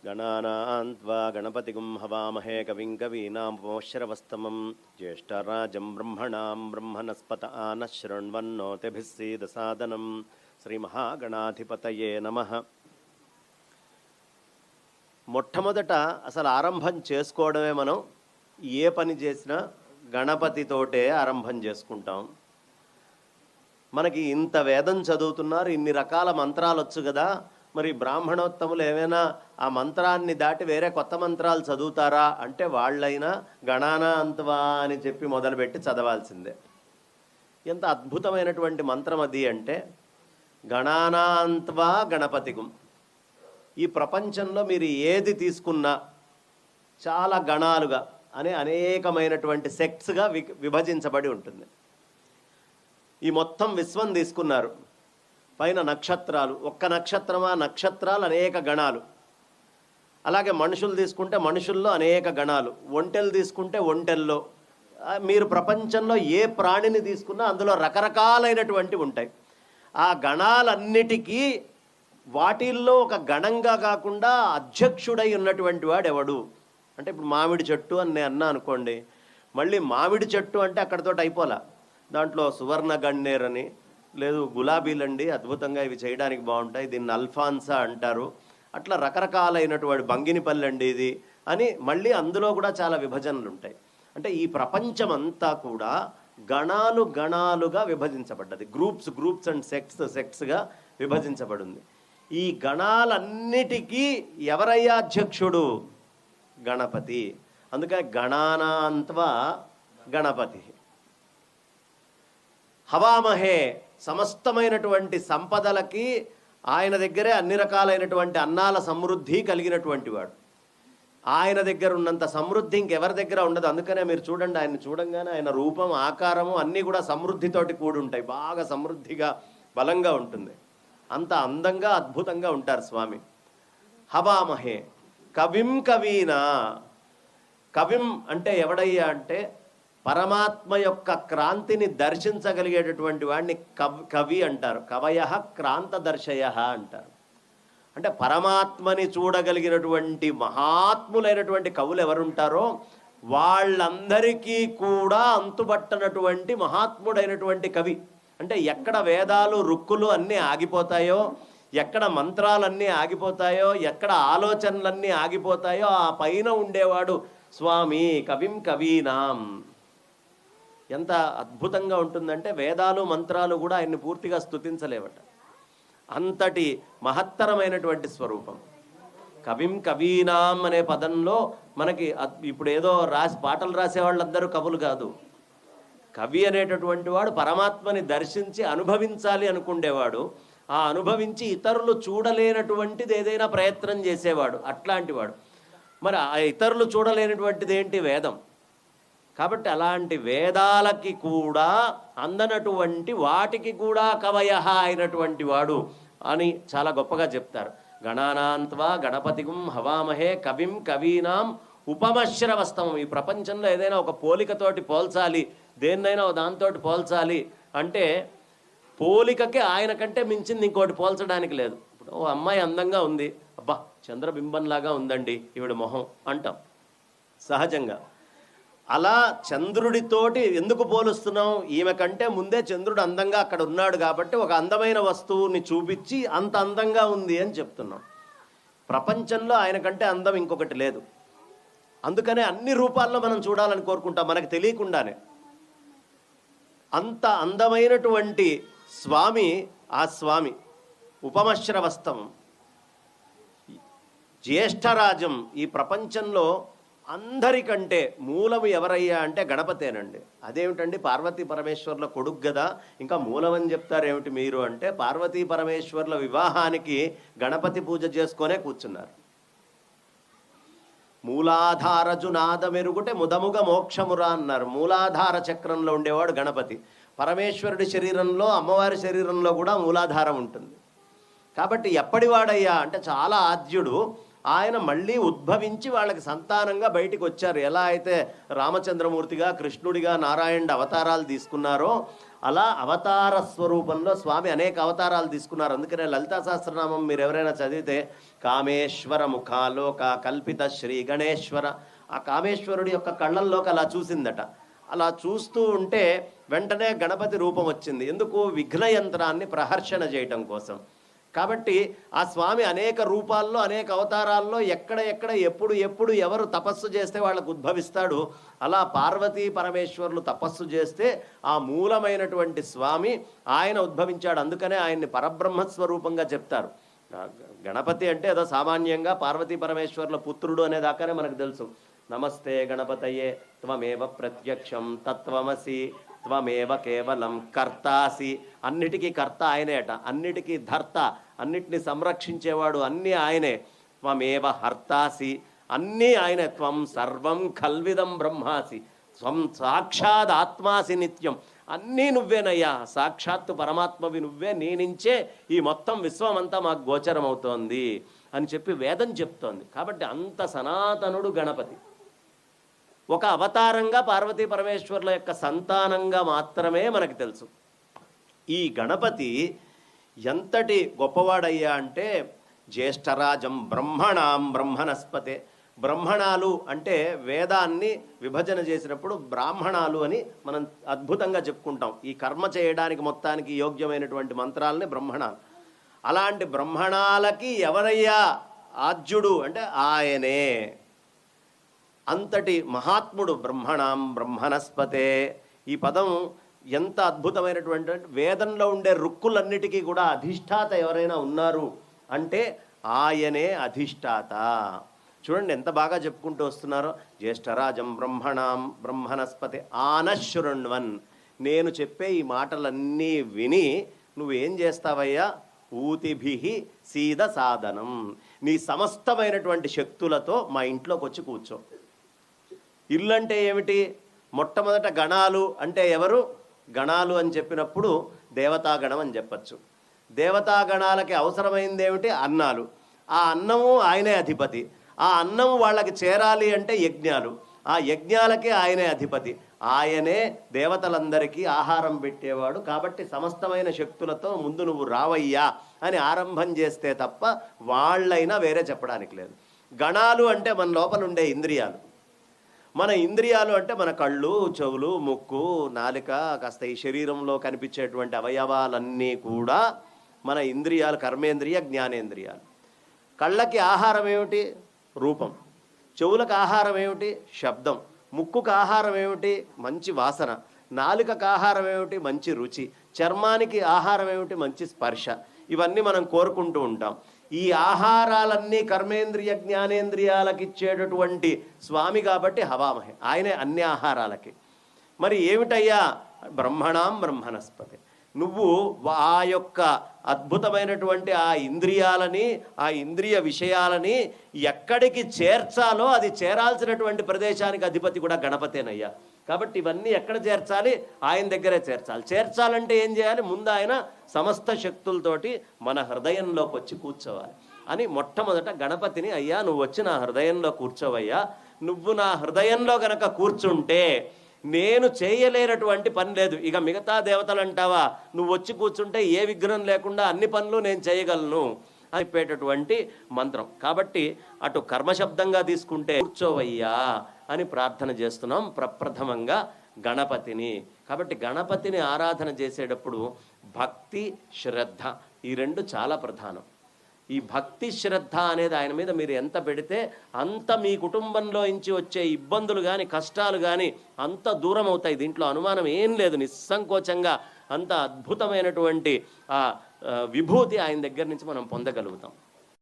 గణానాం త్వా గణపతిగుం హవామహే కవిం కవీనాముపమశ్రవస్తమం జ్యేష్ఠరాజం బ్రహ్మణాం బ్రహ్మణస్పత ఆనః శృణ్వన్నోతిభిः సీదసాదనం. శ్రీమహాగణాధిపతయే నమః. మొట్టమొదట అసలు ఆరంభం చేసుకోవడమే మనం ఏ పని చేసినా గణపతితోటే ఆరంభం చేసుకుంటాం. మనకి ఇంత వేదం చదువుతున్నారు, ఇన్ని రకాల మంత్రాలు వచ్చు కదా, మరి బ్రాహ్మణోత్తములు ఏమైనా ఆ మంత్రాన్ని దాటి వేరే కొత్త మంత్రాలు చదువుతారా అంటే వాళ్ళైనా గణానాంత్వా అని చెప్పి మొదలుపెట్టి చదవాల్సిందే. ఎంత అద్భుతమైనటువంటి మంత్రం అది అంటే గణానాంత్వా గణపతిగుం. ఈ ప్రపంచంలో మీరు ఏది తీసుకున్నా చాలా గణాలుగా అనే అనేకమైనటువంటి సెక్ట్స్గా విభజించబడి ఉంటుంది. ఈ మొత్తం విశ్వం తీసుకున్నారు, పైన నక్షత్రాలు, ఒక్క నక్షత్రమా నక్షత్రాలు అనేక గణాలు. అలాగే మనుషులు తీసుకుంటే మనుషుల్లో అనేక గణాలు, ఒంటెలు తీసుకుంటే ఒంటెల్లో, మీరు ప్రపంచంలో ఏ ప్రాణిని తీసుకున్నా అందులో రకరకాలైనటువంటి ఉంటాయి. ఆ గణాలన్నిటికీ వాటిల్లో ఒక గణంగా కాకుండా అధ్యక్షుడై ఉన్నటువంటి వాడు ఎవడు అంటే, ఇప్పుడు మామిడి చెట్టు అని నేను అన్నా అనుకోండి, మళ్ళీ మామిడి చెట్టు అంటే అక్కడితో అయిపోలా. దాంట్లో సువర్ణ గన్నేరని, లేదు గులాబీలండి అద్భుతంగా ఇవి చేయడానికి బాగుంటాయి, దీన్ని అల్ఫాన్సా అంటారు, అట్లా రకరకాలైనటువంటి బంగినిపల్లి అండి ఇది అని మళ్ళీ అందులో కూడా చాలా విభజనలు ఉంటాయి. అంటే ఈ ప్రపంచం అంతా కూడా గణాలు గణాలుగా విభజించబడ్డది, గ్రూప్స్ అండ్ సెక్ట్స్గా విభజించబడింది. ఈ గణాలన్నిటికీ ఎవరయ్యా అధ్యక్షుడు? గణపతి. అందుకే గణానాంత్వా గణపతి. హవామహే, సమస్తమైనటువంటి సంపదలకి ఆయన దగ్గరే అన్ని రకాలైనటువంటి అన్నాల సమృద్ధి కలిగినటువంటి వాడు. ఆయన దగ్గర ఉన్నంత సమృద్ధి ఇంకెవరి దగ్గర ఉండదు. అందుకనే మీరు చూడండి, ఆయన చూడంగానే ఆయన రూపం ఆకారము అన్నీ కూడా సమృద్ధితోటి కూడి ఉంటాయి, బాగా సమృద్ధిగా బలంగా ఉంటుంది. అంత అందంగా అద్భుతంగా ఉంటారు స్వామి. హవామహే కవిం కవీనా. కవిం అంటే ఎవడయ్యా అంటే పరమాత్మ యొక్క క్రాంతిని దర్శించగలిగేటటువంటి వాడిని కవి అంటారు. కవయ క్రాంతదర్శయ అంటారు. అంటే పరమాత్మని చూడగలిగినటువంటి మహాత్ములైనటువంటి కవులు ఎవరుంటారో వాళ్ళందరికీ కూడా అంతుబట్టనటువంటి మహాత్ముడైనటువంటి కవి. అంటే ఎక్కడ వేదాలు రుక్కులు అన్నీ ఆగిపోతాయో, ఎక్కడ మంత్రాలన్నీ ఆగిపోతాయో, ఎక్కడ ఆలోచనలన్నీ ఆగిపోతాయో ఆ పైన ఉండేవాడు స్వామి. కవిం కవీనాం. ఎంత అద్భుతంగా ఉంటుందంటే వేదాలు మంత్రాలు కూడా ఆయన్ని పూర్తిగా స్తుతించలేవట, అంతటి మహత్తరమైనటువంటి స్వరూపం. కవిం కవీనాం అనే పదంలో మనకి ఇప్పుడు ఏదో పాటలు రాసే వాళ్ళందరూ కవులు కాదు. కవి అనేటటువంటి వాడు పరమాత్మని దర్శించి అనుభవించాలి అనుకుండేవాడు, ఆ అనుభవించి ఇతరులు చూడలేనటువంటిది ఏదైనా ప్రయత్నం చేసేవాడు, అట్లాంటి వాడు. మరి ఆ ఇతరులు చూడలేనటువంటిది ఏంటి? వేదం. కాబట్టి అలాంటి వేదాలకి కూడా అందనటువంటి వాటికి కూడా కవయ అయినటువంటి వాడు అని చాలా గొప్పగా చెప్తారు. గణానాంత్వా గణపతిగుం హవామహే కవిం కవీనాం ఉపమశ్రవస్తమం. ఈ ప్రపంచంలో ఏదైనా ఒక పోలికతోటి పోల్చాలి, దేన్నైనా దాంతోటి పోల్చాలి అంటే పోలికకి ఆయన కంటే మించింది ఇంకోటి పోల్చడానికి లేదు. ఇప్పుడు ఓ అమ్మాయి అందంగా ఉంది, అబ్బా చంద్రబింబంలాగా ఉందండి ఈవిడ మొహం అంటాం సహజంగా. అలా చంద్రుడితోటి ఎందుకు పోలుస్తున్నాం? ఈమె కంటే ముందే చంద్రుడు అందంగా అక్కడ ఉన్నాడు కాబట్టి ఒక అందమైన వస్తువుని చూపించి అంత అందంగా ఉంది అని చెప్తున్నాం. ప్రపంచంలో ఆయన కంటే అందం ఇంకొకటి లేదు. అందుకనే అన్ని రూపాల్లో మనం చూడాలని కోరుకుంటాం మనకు తెలియకుండానే. అంత అందమైనటువంటి స్వామి ఆ స్వామి. ఉపమశ్రవస్తం జ్యేష్ఠరాజం. ఈ ప్రపంచంలో అందరికంటే మూలము ఎవరయ్యా అంటే గణపతేనండి. అదేమిటండి, పార్వతీ పరమేశ్వర్ల కొడుకు కదా, ఇంకా మూలం అని చెప్తారేమిటి మీరు అంటే, పార్వతీ పరమేశ్వర్ల వివాహానికి గణపతి పూజ చేసుకొనే కూర్చున్నారు. మూలాధారజునాద మెరుగుటే ముదముగ మోక్షమురా అన్నారు. మూలాధార చక్రంలో ఉండేవాడు గణపతి. పరమేశ్వరుడి శరీరంలో, అమ్మవారి శరీరంలో కూడా మూలాధారం ఉంటుంది. కాబట్టి ఎప్పటివాడయ్యా అంటే చాలా ఆద్యుడు. ఆయన మళ్ళీ ఉద్భవించి వాళ్ళకి సంతానంగా బయటికి వచ్చారు. ఎలా అయితే రామచంద్రమూర్తిగా, కృష్ణుడిగా, నారాయణుడు అవతారాలు తీసుకున్నారో అలా అవతార స్వరూపంలో స్వామి అనేక అవతారాలు తీసుకున్నారు. అందుకనే లలితా సహస్రనామం మీరు ఎవరైనా చదివితే కామేశ్వర ముఖాలోక కల్పిత శ్రీ గణేశ్వర, ఆ కామేశ్వరుడి యొక్క కళ్ళల్లోకి అలా చూసిందట. అలా చూస్తూ ఉంటే వెంటనే గణపతి రూపం వచ్చింది. ఎందుకు? విఘ్న యంత్రాన్ని ప్రహర్షణ చేయటం కోసం. కాబట్టి ఆ స్వామి అనేక రూపాల్లో, అనేక అవతారాల్లో ఎక్కడ ఎప్పుడు ఎవరు తపస్సు చేస్తే వాళ్ళకు ఉద్భవిస్తాడు. అలా పార్వతీ పరమేశ్వరులు తపస్సు చేస్తే ఆ మూలమైనటువంటి స్వామి ఆయన ఉద్భవించాడు. అందుకనే ఆయన్ని పరబ్రహ్మస్వరూపంగా చెప్తారు. గణపతి అంటే ఏదో సామాన్యంగా పార్వతీ పరమేశ్వరుల పుత్రుడు అనేదాకానే మనకు తెలుసు. నమస్తే గణపతయే త్వమేవ ప్రత్యక్షం తత్వమసి త్వమేవ కేవలం కర్తాసి. అన్నిటికీ కర్త ఆయనే అట, అన్నిటికీ ధర్త, అన్నిటిని సంరక్షించేవాడు అన్నీ ఆయనే. త్వమేవ హర్తాసి, అన్నీ ఆయనే. త్వం సర్వం కల్విదం బ్రహ్మాసి, త్వం సాక్షాత్ ఆత్మాసి నిత్యం. అన్నీ నువ్వేనయ్యా, సాక్షాత్తు పరమాత్మవి నువ్వే, నీ నుంచే ఈ మొత్తం విశ్వం అంతా మాకు గోచరం అవుతోంది అని చెప్పి వేదం చెప్తోంది. కాబట్టి అంత సనాతనుడు గణపతి. ఒక అవతారంగా పార్వతీ పరమేశ్వరుల యొక్క సంతానంగా మాత్రమే మనకు తెలుసు. ఈ గణపతి ఎంతటి గొప్పవాడయ్యా అంటే జ్యేష్ఠరాజం బ్రహ్మణాం బ్రహ్మణస్పతే. బ్రహ్మణాలు అంటే వేదాన్ని విభజన చేసినప్పుడు బ్రాహ్మణాలు అని మనం అద్భుతంగా చెప్పుకుంటాం. ఈ కర్మ చేయడానికి మొత్తానికి యోగ్యమైనటువంటి మంత్రాలని బ్రహ్మణాలు. అలాంటి బ్రహ్మణాలకి ఎవరయ్యా ఆద్యుడు అంటే ఆయనే. అంతటి మహాత్ముడు బ్రహ్మణాం బ్రహ్మణస్పతే. ఈ పదం ఎంత అద్భుతమైనటువంటి, వేదంలో ఉండే రుక్కులన్నిటికీ కూడా అధిష్టాత ఎవరైనా ఉన్నారు అంటే ఆయనే అధిష్టాత. చూడండి ఎంత బాగా చెప్పుకుంటూ వస్తున్నారో. జ్యేష్ఠరాజం బ్రహ్మణాం బ్రహ్మణస్పతే ఆనశృణ్వన్. నేను చెప్పే ఈ మాటలన్నీ విని నువ్వేం చేస్తావయ్యా? ఊతిభిహి సీద సాధనం. నీ సమస్తమైనటువంటి శక్తులతో మా ఇంట్లోకి వచ్చి కూర్చో. ఇల్లు అంటే ఏమిటి? మొట్టమొదట గణాలు అంటే ఎవరు? గణాలు అని చెప్పినప్పుడు దేవతాగణం అని చెప్పచ్చు. దేవతాగణాలకి అవసరమైంది ఏమిటి? అన్నాలు. ఆ అన్నము ఆయనే అధిపతి. ఆ అన్నము వాళ్ళకి చేరాలి అంటే యజ్ఞాలు. ఆ యజ్ఞాలకే ఆయనే అధిపతి. ఆయనే దేవతలందరికీ ఆహారం పెట్టేవాడు. కాబట్టి సమస్తమైన శక్తులతో ముందు నువ్వు రావయ్యా అని ఆరంభం చేస్తే తప్ప వాళ్ళైనా వేరే చెప్పడానికి లేదు. గణాలు అంటే మన లోపల ఉండే ఇంద్రియాలు. మన ఇంద్రియాలు అంటే మన కళ్ళు, చెవులు, ముక్కు, నాలిక, కాస్త ఈ శరీరంలో కనిపించేటువంటి అవయవాలన్నీ కూడా మన ఇంద్రియాలు, కర్మేంద్రియ, జ్ఞానేంద్రియాలు. కళ్ళకి ఆహారం ఏమిటి? రూపం. చెవులకు ఆహారం ఏమిటి? శబ్దం. ముక్కుకు ఆహారం ఏమిటి? మంచి వాసన. నాలుకకు ఆహారం ఏమిటి? మంచి రుచి. చర్మానికి ఆహారం ఏమిటి? మంచి స్పర్శ. ఇవన్నీ మనం కోరుకుంటూ ఉంటాం. ఈ ఆహారాలన్నీ కర్మేంద్రియ జ్ఞానేంద్రియాలకు ఇచ్చేటటువంటి స్వామి కాబట్టి హవామహే, ఆయనే అన్ని ఆహారాలకి. మరి ఏమిటయ్యా? బ్రహ్మణాం బ్రహ్మణస్పతి. నువ్వు ఆ యొక్క అద్భుతమైనటువంటి ఆ ఇంద్రియాలని, ఆ ఇంద్రియ విషయాలని ఎక్కడికి చేర్చాలో అది చేరాల్సినటువంటి ప్రదేశానికి అధిపతి కూడా గణపతేనయ్యా. కాబట్టి ఇవన్నీ ఎక్కడ చేర్చాలి? ఆయన దగ్గరే చేర్చాలి. చేర్చాలంటే ఏం చేయాలి? ముందు ఆయన సమస్త శక్తులతోటి మన హృదయంలోకి వచ్చి కూర్చోవాలి అని మొట్టమొదట గణపతిని, అయ్యా నువ్వు వచ్చి నా హృదయంలో కూర్చోవయ్యా. నువ్వు నా హృదయంలో గనక కూర్చుంటే నేను చేయలేనటువంటి పని లేదు. ఇక మిగతా దేవతలు అంటావా, నువ్వు వచ్చి కూర్చుంటే ఏ విఘ్నం లేకుండా అన్ని పనులు నేను చేయగలను అని చెప్పేటటువంటి మంత్రం. కాబట్టి అటు కర్మశబ్దంగా తీసుకుంటే కూర్చోవయ్యా అని ప్రార్థన చేస్తున్నాం ప్రప్రథమంగా గణపతిని. కాబట్టి గణపతిని ఆరాధన చేసేటప్పుడు భక్తి, శ్రద్ధ ఈ రెండు చాలా ప్రధానం. ఈ భక్తి శ్రద్ధ అనేది ఆయన మీద మీరు ఎంత పెడితే అంత మీ కుటుంబంలో నుంచి వచ్చే ఇబ్బందులు కానీ, కష్టాలు కానీ అంత దూరం అవుతాయి. దీంట్లో అనుమానం ఏం లేదు. నిస్సంకోచంగా అంత అద్భుతమైనటువంటి ఆ విభూతి ఆయన దగ్గర నుంచి మనం పొందగలుగుతాం.